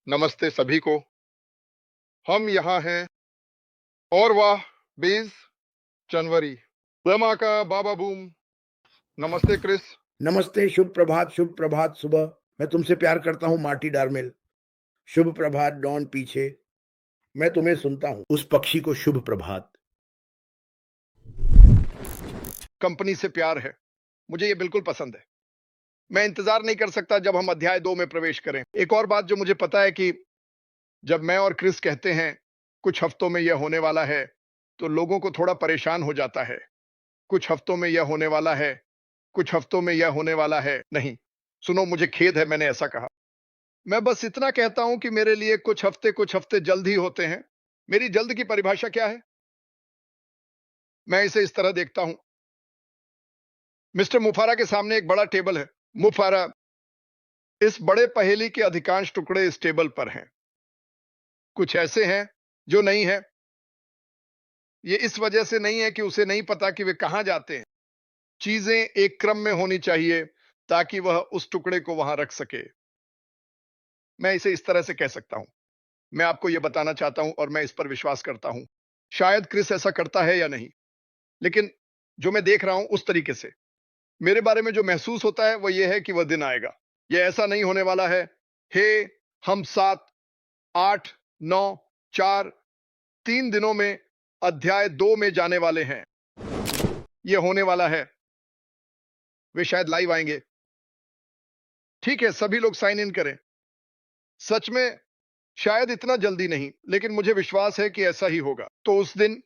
नमस्ते सभी को। हम यहाँ हैं और वाह 20 जनवरी। धमाका बाबा बूम। नमस्ते क्रिस। नमस्ते, शुभ प्रभात सुबह। मैं तुमसे प्यार करता हूँ मार्टी डार्मेल। शुभ प्रभात डॉन पीछे। मैं तुम्हें सुनता हूँ उस पक्षी को शुभ प्रभात। कंपनी से प्यार है, मुझे ये बिल्कुल पसंद है। मैं इंतजार नहीं कर सकता जब हम अध्याय 2 में प्रवेश करें। एक और बात जो मुझे पता है कि जब मैं और क्रिस कहते हैं कुछ हफ्तों में यह होने वाला है, तो लोगों को थोड़ा परेशान हो जाता है। कुछ हफ्तों में यह होने वाला है, कुछ हफ्तों में यह होने वाला है। नहीं, सुनो, मुझे खेद है मैंने ऐसा कहा। मैं बस इतना कहता हूं कि मेरे लिए कुछ हफ्ते जल्द ही होते हैं। मेरी जल्द की परिभाषा क्या है? मैं इसे इस तरह देखता हूं। मिस्टर मुफारा के सामने एक बड़ा टेबल है। मुफारा, इस बड़े पहेली के अधिकांश टुकड़े इस टेबल पर हैं। कुछ ऐसे हैं जो नहीं है। ये इस वजह से नहीं है कि उसे नहीं पता कि वे कहां जाते हैं। चीजें एक क्रम में होनी चाहिए ताकि वह उस टुकड़े को वहां रख सके। मैं इसे इस तरह से कह सकता हूं। मैं आपको यह बताना चाहता हूं और मैं इस पर विश्वास करता हूं। शायद क्रिस ऐसा करता है या नहीं, लेकिन जो मैं देख रहा हूं उस तरीके से मेरे बारे में जो महसूस होता है वह यह है कि वह दिन आएगा। यह ऐसा नहीं होने वाला है, हे हम 7, 8, 9, 4, 3 दिनों में अध्याय 2 में जाने वाले हैं। यह होने वाला है। वे शायद लाइव आएंगे। ठीक है, सभी लोग साइन इन करें। सच में शायद इतना जल्दी नहीं, लेकिन मुझे विश्वास है कि ऐसा ही होगा। तो उस दिन,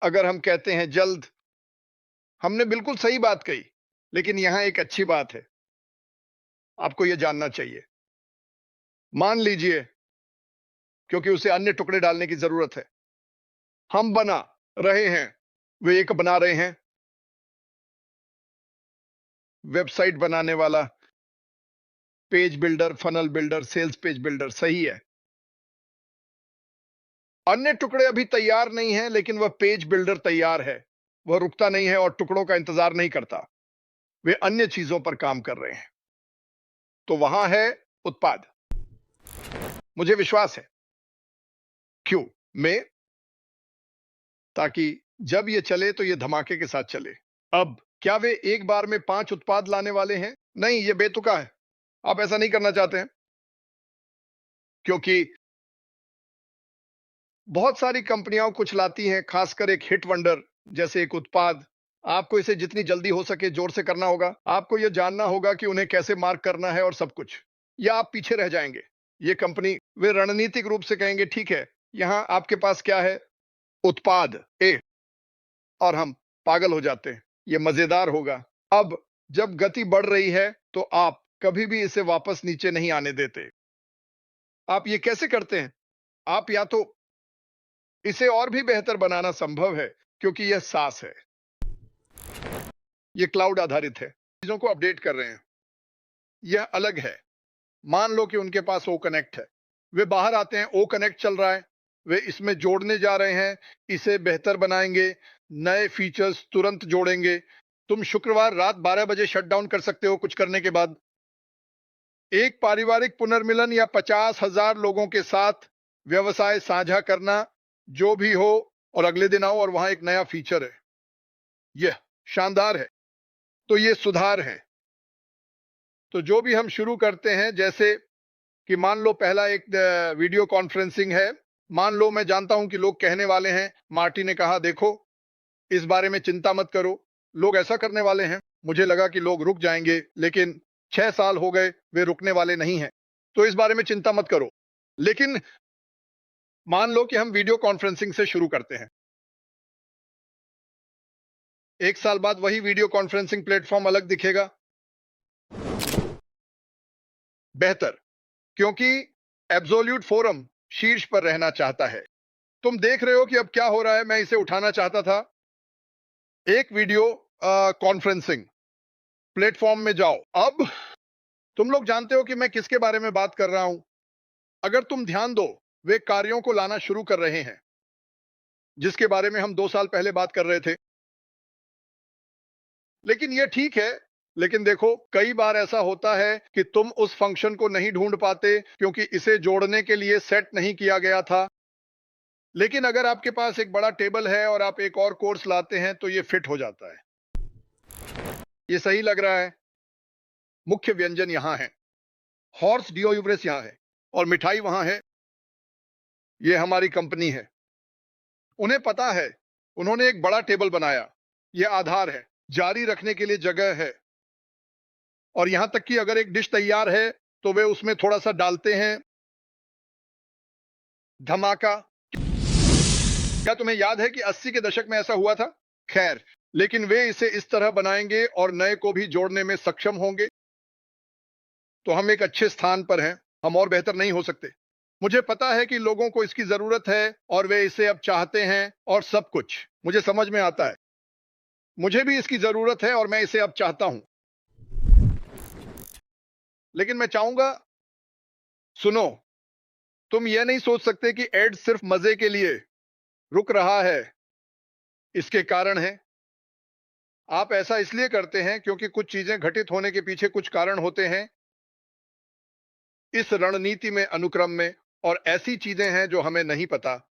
अगर हम कहते हैं जल्द, हमने बिल्कुल सही बात कही। लेकिन यहां एक अच्छी बात है, आपको यह जानना चाहिए। मान लीजिए, क्योंकि उसे अन्य टुकड़े डालने की जरूरत है। हम बना रहे हैं, वे एक बना रहे हैं। वेबसाइट बनाने वाला, page builder, funnel builder, sales page builder, सही है। अन्य टुकड़े अभी तैयार नहीं हैं, लेकिन वह पेज बिल्डर तैयार है। वह रुकता नहीं है और टुकड़ों का इंतजार नहीं करता। वे अन्य चीजों पर काम कर रहे हैं। तो वहां है उत्पाद। मुझे विश्वास है। क्यों? में, ताकि जब ये चले तो ये धमाके के साथ चले। अब क्या वे एक बार में 5 उत्पाद लाने वाले हैं? नहीं, ये बेतुका है। आप ऐसा नहीं करना चाहते हैं, क्योंकि बहुत सारी कंपनियां कुछ लाती हैं, खासकर एक हिट वंडर जैसे एक उत्पाद। आपको इसे जितनी जल्दी हो सके जोर से करना होगा। आपको यह जानना होगा कि उन्हें कैसे मार्क करना है और सब कुछ, या आप पीछे रह जाएंगे। ये कंपनी, वे रणनीतिक रूप से कहेंगे ठीक है, यहां आपके पास क्या है? उत्पाद ए। और हम पागल हो जाते हैं। ये मजेदार होगा। अब जब गति बढ़ रही है तो आप कभी भी इसे वापस नीचे नहीं आने देते। आप ये कैसे करते हैं? आप या तो इसे और भी बेहतर बनाना संभव है, क्योंकि यह सास है। यह क्लाउड आधारित है। चीजों को अपडेट कर रहे हैं। यह अलग है। मान लो कि उनके पास ओ कनेक्ट है। वे बाहर आते हैं, ओ कनेक्ट चल रहा है। वे इसमें जोड़ने जा रहे हैं, इसे बेहतर बनाएंगे, नए फीचर्स तुरंत जोड़ेंगे। तुम शुक्रवार रात 12 बजे शट डाउन कर सकते हो कुछ करने के बाद। एक पारिवारिक पुनर्मिलन या 50,000 लोगों के साथ व्यवसाय साझा करना, जो भी हो, और अगले दिन आओ और वहां एक नया फीचर है। यह शानदार है। तो ये सुधार है। तो जो भी हम शुरू करते हैं, जैसे कि मान लो पहला एक वीडियो कॉन्फ्रेंसिंग है। मान लो मैं जानता हूं कि लोग कहने वाले हैं, मार्टी ने कहा देखो, इस बारे में चिंता मत करो, लोग ऐसा करने वाले हैं। मुझे लगा कि लोग रुक जाएंगे, लेकिन 6 साल हो गए, वे रुकने वाले नहीं हैं। तो इस बारे में चिंता मत करो। लेकिन मान लो कि हम वीडियो कॉन्फ्रेंसिंग से शुरू करते हैं। 1 साल बाद वही वीडियो कॉन्फ्रेंसिंग प्लेटफॉर्म अलग दिखेगा। बेहतर, क्योंकि एब्सोल्यूट फोरम शीर्ष पर रहना चाहता है। तुम देख रहे हो कि अब क्या हो रहा है। मैं इसे उठाना चाहता था। एक वीडियो कॉन्फ्रेंसिंग प्लेटफॉर्म में जाओ। अब तुम लोग जानते हो कि मैं किसके बारे में बात कर रहा हूं। अगर तुम ध्यान दो, वे कार्यों को लाना शुरू कर रहे हैं, जिसके बारे में हम 2 साल पहले बात कर रहे थे। लेकिन यह ठीक है, लेकिन देखो, कई बार ऐसा होता है कि तुम उस फंक्शन को नहीं ढूंढ पाते क्योंकि इसे जोड़ने के लिए सेट नहीं किया गया था। लेकिन अगर आपके पास एक बड़ा टेबल है और आप एक और कोर्स लाते हैं तो ये फिट हो जाता है। ये सही लग रहा है। मुख्य व्यंजन यहां है, हॉर्स डिओ यहां है और मिठाई वहां है। ये हमारी कंपनी है। उन्हें पता है, उन्होंने एक बड़ा टेबल बनाया। ये आधार है, जारी रखने के लिए जगह है। और यहां तक कि अगर एक डिश तैयार है तो वे उसमें थोड़ा सा डालते हैं। धमाका। क्या तुम्हें याद है कि 80 के दशक में ऐसा हुआ था? खैर, लेकिन वे इसे इस तरह बनाएंगे और नए को भी जोड़ने में सक्षम होंगे। तो हम एक अच्छे स्थान पर हैं। हम और बेहतर नहीं हो सकते। मुझे पता है कि लोगों को इसकी जरूरत है और वे इसे अब चाहते हैं और सब कुछ मुझे समझ में आता है। मुझे भी इसकी जरूरत है और मैं इसे अब चाहता हूं। लेकिन मैं चाहूंगा, सुनो, तुम यह नहीं सोच सकते कि एड सिर्फ मजे के लिए रुक रहा है। इसके कारण है। आप ऐसा इसलिए करते हैं क्योंकि कुछ चीजें घटित होने के पीछे कुछ कारण होते हैं। इस रणनीति में अनुक्रम में और ऐसी चीजें हैं जो हमें नहीं पता।